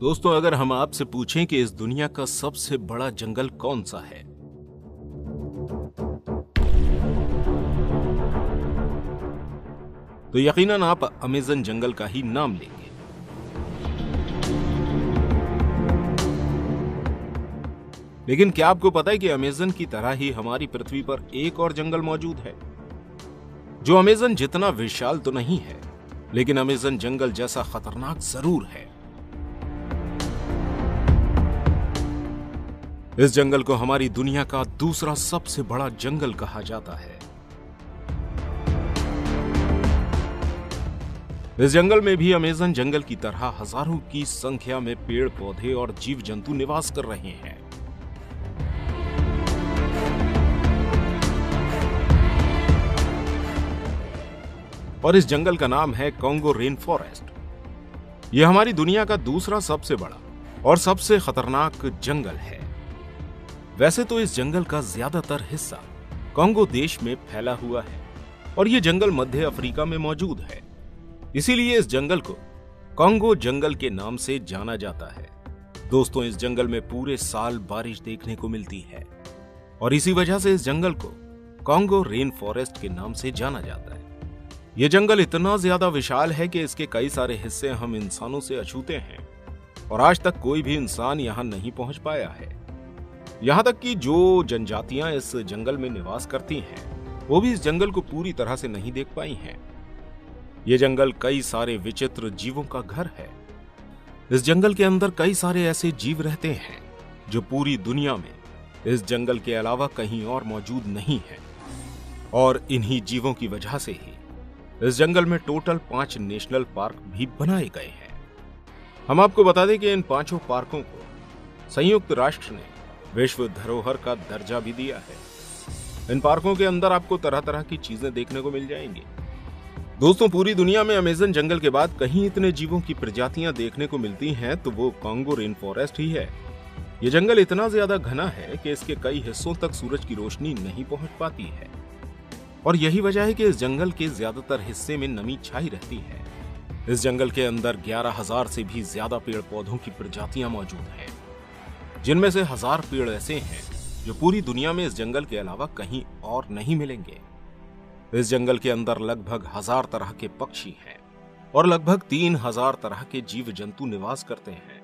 दोस्तों, अगर हम आपसे पूछें कि इस दुनिया का सबसे बड़ा जंगल कौन सा है, तो यकीनन आप अमेज़न जंगल का ही नाम लेंगे। लेकिन क्या आपको पता है कि अमेज़न की तरह ही हमारी पृथ्वी पर एक और जंगल मौजूद है जो अमेज़न जितना विशाल तो नहीं है, लेकिन अमेज़न जंगल जैसा खतरनाक जरूर है। इस जंगल को हमारी दुनिया का दूसरा सबसे बड़ा जंगल कहा जाता है। इस जंगल में भी अमेज़न जंगल की तरह हजारों की संख्या में पेड़ पौधे और जीव जंतु निवास कर रहे हैं। और इस जंगल का नाम है कॉन्गो रेन फॉरेस्ट। यह हमारी दुनिया का दूसरा सबसे बड़ा और सबसे खतरनाक जंगल है। वैसे तो इस जंगल का ज्यादातर हिस्सा कॉन्गो देश में फैला हुआ है और यह जंगल मध्य अफ्रीका में मौजूद है। इसीलिए इस जंगल को कॉन्गो जंगल के नाम से जाना जाता है। दोस्तों, इस जंगल में पूरे साल बारिश देखने को मिलती है और इसी वजह से इस जंगल को कॉन्गो रेन फॉरेस्ट के नाम से जाना जाता है। यह जंगल इतना ज्यादा विशाल है कि इसके कई सारे हिस्से हम इंसानों से अछूते हैं और आज तक कोई भी इंसान यहां नहीं पहुंच पाया है। यहां तक कि जो जनजातियां इस जंगल में निवास करती हैं, वो भी इस जंगल को पूरी तरह से नहीं देख पाई हैं। यह जंगल कई सारे विचित्र जीवों का घर है। इस जंगल के अंदर कई सारे ऐसे जीव रहते हैं जो पूरी दुनिया में इस जंगल के अलावा कहीं और मौजूद नहीं है। और इन्हीं जीवों की वजह से ही इस जंगल में टोटल 5 नेशनल पार्क भी बनाए गए हैं। हम आपको बता दें कि इन 5 पार्कों को संयुक्त राष्ट्र ने विश्व धरोहर का दर्जा भी दिया है। इन पार्कों के अंदर आपको तरह तरह की चीजें देखने को मिल जाएंगी। दोस्तों, पूरी दुनिया में अमेज़न जंगल के बाद कहीं इतने जीवों की प्रजातियां देखने को मिलती हैं तो वो कॉन्गो रेन फॉरेस्ट ही है। ये जंगल इतना ज्यादा घना है कि इसके कई हिस्सों तक सूरज की रोशनी नहीं पहुंच पाती है और यही वजह है कि इस जंगल के ज्यादातर हिस्से में नमी छाई रहती है। इस जंगल के अंदर 11,000 से भी ज्यादा पेड़ पौधों की प्रजातियां मौजूद हैं, जिनमें से 1000 पेड़ ऐसे हैं जो पूरी दुनिया में इस जंगल के अलावा कहीं और नहीं मिलेंगे। इस जंगल के अंदर लगभग 1000 तरह के पक्षी हैं और लगभग 3000 तरह के जीव जंतु निवास करते हैं।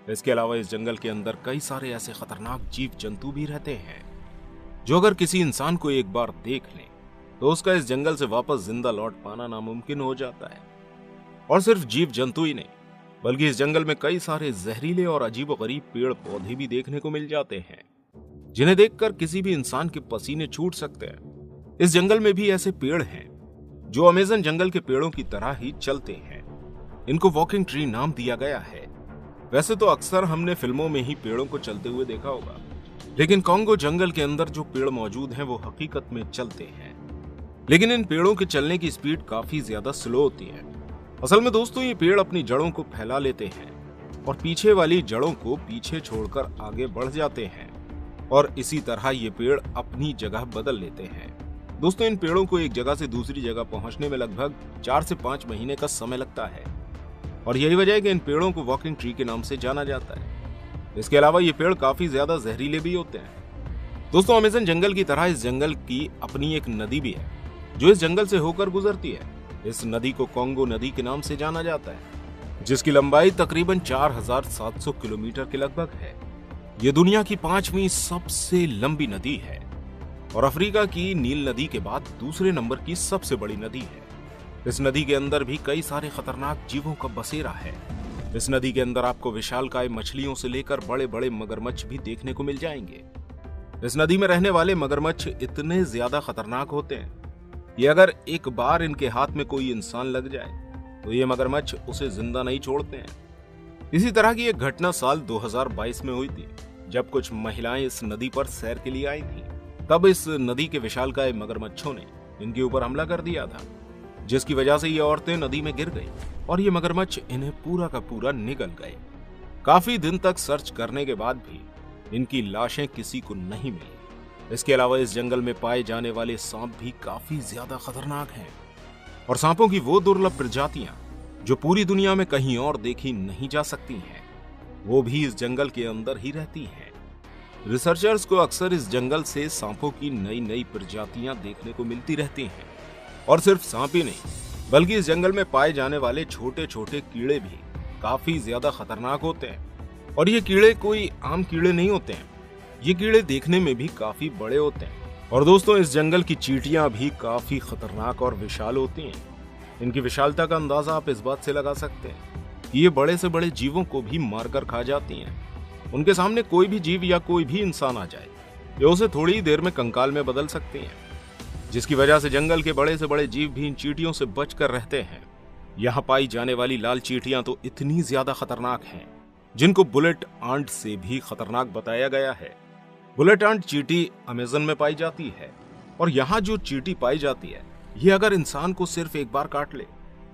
इसके अलावा इस जंगल के अंदर कई सारे ऐसे खतरनाक जीव जंतु भी रहते हैं जो अगर किसी इंसान को एक बार देख लें तो उसका इस जंगल से वापस जिंदा लौट पाना नामुमकिन हो जाता है। और सिर्फ जीव जंतु ही नहीं, बल्कि इस जंगल में कई सारे जहरीले और अजीबोगरीब पेड़ पौधे भी देखने को मिल जाते हैं, जिन्हें देखकर किसी भी इंसान के पसीने छूट सकते हैं। इस जंगल में भी ऐसे पेड़ हैं जो अमेज़न जंगल के पेड़ों की तरह ही चलते हैं। इनको वॉकिंग ट्री नाम दिया गया है। वैसे तो अक्सर हमने फिल्मों में ही पेड़ों को चलते हुए देखा होगा, लेकिन कॉन्गो जंगल के अंदर जो पेड़ मौजूद हैं वो हकीकत में चलते हैं। लेकिन इन पेड़ों के चलने की स्पीड काफी ज्यादा स्लो होती है। असल में दोस्तों, ये पेड़ अपनी जड़ों को फैला लेते हैं और पीछे वाली जड़ों को पीछे छोड़कर आगे बढ़ जाते हैं और इसी तरह ये पेड़ अपनी जगह बदल लेते हैं। दोस्तों, इन पेड़ों को एक जगह से दूसरी जगह पहुंचने में लगभग 4 से 5 महीने का समय लगता है और यही वजह है कि इन पेड़ों को वॉकिंग ट्री के नाम से जाना जाता है। इसके अलावा ये पेड़ काफी ज्यादा जहरीले भी होते हैं। दोस्तों, अमेज़न जंगल की तरह इस जंगल की अपनी एक नदी भी है जो इस जंगल से होकर गुजरती है। इस नदी को कॉन्गो नदी के नाम से जाना जाता है, जिसकी लंबाई तकरीबन 4700 किलोमीटर के लगभग है। यह दुनिया की 5वीं सबसे लंबी नदी है और अफ्रीका की नील नदी के बाद दूसरे नंबर की सबसे बड़ी नदी है। इस नदी के अंदर भी कई सारे खतरनाक जीवों का बसेरा है। इस नदी के अंदर आपको विशालकाय मछलियों से लेकर बड़े बड़े मगरमच्छ भी देखने को मिल जाएंगे। इस नदी में रहने वाले मगरमच्छ इतने ज्यादा खतरनाक होते हैं, ये अगर एक बार इनके हाथ में कोई इंसान लग जाए तो ये मगरमच्छ उसे जिंदा नहीं छोड़ते हैं। इसी तरह की एक घटना साल 2022 में हुई थी, जब कुछ महिलाएं इस नदी पर सैर के लिए आई थीं। तब इस नदी के विशालकाय मगरमच्छों ने इनके ऊपर हमला कर दिया था, जिसकी वजह से ये औरतें नदी में गिर गई और ये मगरमच्छ इन्हें पूरा का पूरा निगल गए। काफी दिन तक सर्च करने के बाद भी इनकी लाशें किसी को नहीं मिली। इसके अलावा इस जंगल में पाए जाने वाले सांप भी काफी ज्यादा खतरनाक हैं और सांपों की वो दुर्लभ प्रजातियां जो पूरी दुनिया में कहीं और देखी नहीं जा सकती हैं। वो भी इस जंगल के अंदर ही रहती हैं। रिसर्चर्स को अक्सर इस जंगल से सांपों की नई नई प्रजातियां देखने को मिलती रहती हैं। और सिर्फ सांप ही नहीं, बल्कि इस जंगल में पाए जाने वाले छोटे छोटे कीड़े भी काफी ज्यादा खतरनाक होते हैं। और ये कीड़े कोई आम कीड़े नहीं होते हैं, ये कीड़े देखने में भी काफी बड़े होते हैं। और दोस्तों, इस जंगल की चींटियां भी काफी खतरनाक और विशाल होती हैं। इनकी विशालता का अंदाजा आप इस बात से लगा सकते हैं कि ये बड़े से बड़े जीवों को भी मारकर खा जाती हैं। उनके सामने कोई भी जीव या कोई भी इंसान आ जाए, ये उसे थोड़ी ही देर में कंकाल में बदल सकती हैं, जिसकी वजह से जंगल के बड़े से बड़े जीव भी इन चींटियों से बचकर रहते हैं। यहाँ पाई जाने वाली लाल चींटियां तो इतनी ज्यादा खतरनाक हैं, जिनको बुलेट आंट से भी खतरनाक बताया गया है। बुलेट आंट चींटी अमेज़न में पाई जाती है, और यहाँ जो चींटी पाई जाती है, ये अगर इंसान को सिर्फ एक बार काट ले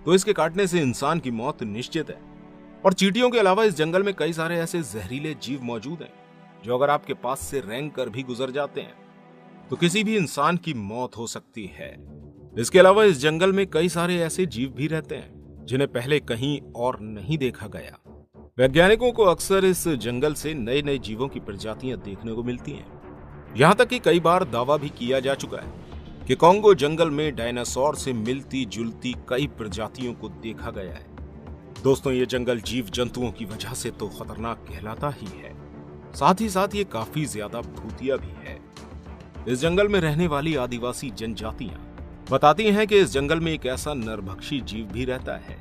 तो इसके काटने से इंसान की मौत निश्चित है। और चींटियों के अलावा इस जंगल में कई सारे ऐसे जहरीले जीव मौजूद हैं, जो अगर आपके पास से रेंग कर भी गुजर जाते हैं तो किसी भी इंसान की मौत हो सकती है। इसके अलावा इस जंगल में कई सारे ऐसे जीव भी रहते हैं जिन्हें पहले कहीं और नहीं देखा गया। वैज्ञानिकों को अक्सर इस जंगल से नए नए जीवों की प्रजातियां देखने को मिलती हैं। यहां तक कि कई बार दावा भी किया जा चुका है कि कॉन्गो जंगल में डायनासोर से मिलती जुलती कई प्रजातियों को देखा गया है। दोस्तों, ये जंगल जीव जंतुओं की वजह से तो खतरनाक कहलाता ही है, साथ ही साथ ये काफी ज्यादा भूतिया भी है। इस जंगल में रहने वाली आदिवासी जनजातियां बताती हैं कि इस जंगल में एक ऐसा नरभक्षी जीव भी रहता है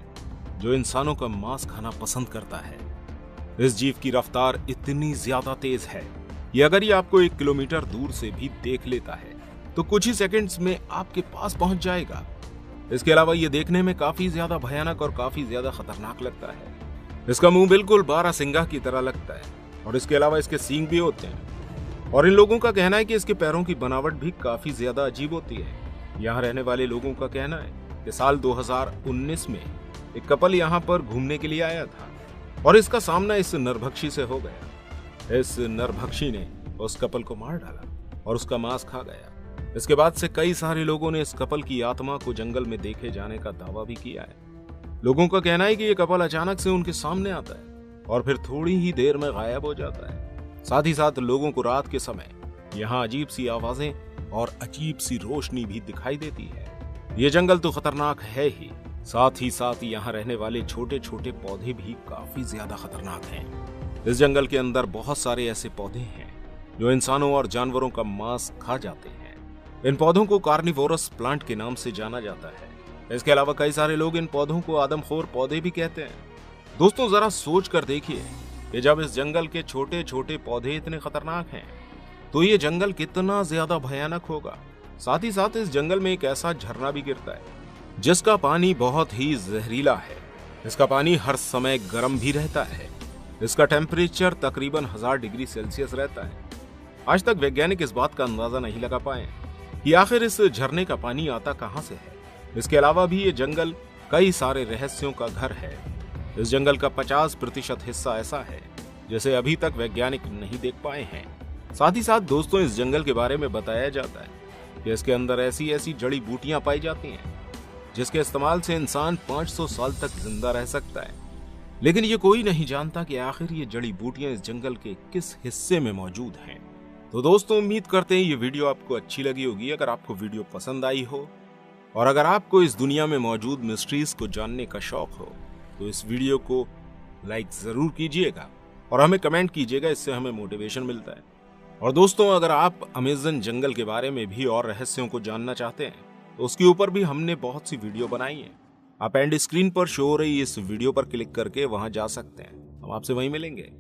जो इंसानों का मांस खाना पसंद करता है। इस जीव की रफ्तार इतनी ज्यादा तेज है कि अगर ये आपको 1 किलोमीटर दूर से भी देख लेता है तो कुछ ही सेकंड्स में आपके पास पहुंच जाएगा। इसके अलावा ये देखने में काफी ज्यादा भयानक और काफी ज्यादा खतरनाक लगता है। इसका मुंह बिल्कुल बारहसिंगा की तरह लगता है, और इसके अलावा इसके सींग भी होते हैं। और इन लोगों का कहना है कि इसके पैरों की बनावट भी काफी ज्यादा अजीब होती है। यहाँ रहने वाले लोगों का कहना है कि साल 2019 में एक कपल यहाँ पर घूमने के लिए आया था, और इसका सामना इस नरभक्षी से हो गया। इस नरभक्षी ने उस कपल को मार डाला और उसका मांस खा गया। इसके बाद से कई सारे लोगों ने इस कपल की आत्मा को जंगल में देखे जाने का दावा भी किया है। लोगों का कहना है कि ये कपल अचानक से उनके सामने आता है और फिर थोड़ी ही देर में गायब हो जाता है। साथ ही साथ लोगों को रात के समय यहाँ अजीब सी आवाजें और अजीब सी रोशनी भी दिखाई देती है। ये जंगल तो खतरनाक है ही, साथ ही साथ यहाँ रहने वाले छोटे छोटे पौधे भी काफी ज्यादा खतरनाक हैं। इस जंगल के अंदर बहुत सारे ऐसे पौधे हैं जो इंसानों और जानवरों का मांस खा जाते हैं। इन पौधों को कार्निवोरस प्लांट के नाम से जाना जाता है। इसके अलावा कई सारे लोग इन पौधों को आदमखोर पौधे भी कहते हैं। दोस्तों, जरा सोच कर देखिए कि जब इस जंगल के छोटे छोटे पौधे इतने खतरनाक हैं तो ये जंगल कितना ज्यादा भयानक होगा। साथ ही साथ इस जंगल में एक ऐसा झरना भी गिरता है जिसका पानी बहुत ही जहरीला है। इसका पानी हर समय गर्म भी रहता है। इसका टेम्परेचर तकरीबन 1000 डिग्री सेल्सियस रहता है। आज तक वैज्ञानिक इस बात का अंदाजा नहीं लगा पाए कि आखिर इस झरने का पानी आता कहां से है। इसके अलावा भी ये जंगल कई सारे रहस्यों का घर है। इस जंगल का 50% हिस्सा ऐसा है जिसे अभी तक वैज्ञानिक नहीं देख पाए हैं। साथ ही साथ दोस्तों, इस जंगल के बारे में बताया जाता है कि इसके अंदर ऐसी ऐसी जड़ी बूटियां पाई जाती हैं जिसके इस्तेमाल से इंसान 500 साल तक जिंदा रह सकता है। लेकिन ये कोई नहीं जानता कि आखिर ये जड़ी बूटियां इस जंगल के किस हिस्से में मौजूद हैं। तो दोस्तों, उम्मीद करते हैं ये वीडियो आपको अच्छी लगी होगी। अगर आपको वीडियो पसंद आई हो और अगर आपको इस दुनिया में मौजूद मिस्ट्रीज को जानने का शौक हो तो इस वीडियो को लाइक जरूर कीजिएगा और हमें कमेंट कीजिएगा, इससे हमें मोटिवेशन मिलता है। और दोस्तों, अगर आप अमेज़न जंगल के बारे में भी और रहस्यों को जानना चाहते हैं तो उसके ऊपर भी हमने बहुत सी वीडियो बनाई है। आप एंड स्क्रीन पर शो हो रही इस वीडियो पर क्लिक करके वहां जा सकते हैं। हम आपसे वहीं मिलेंगे।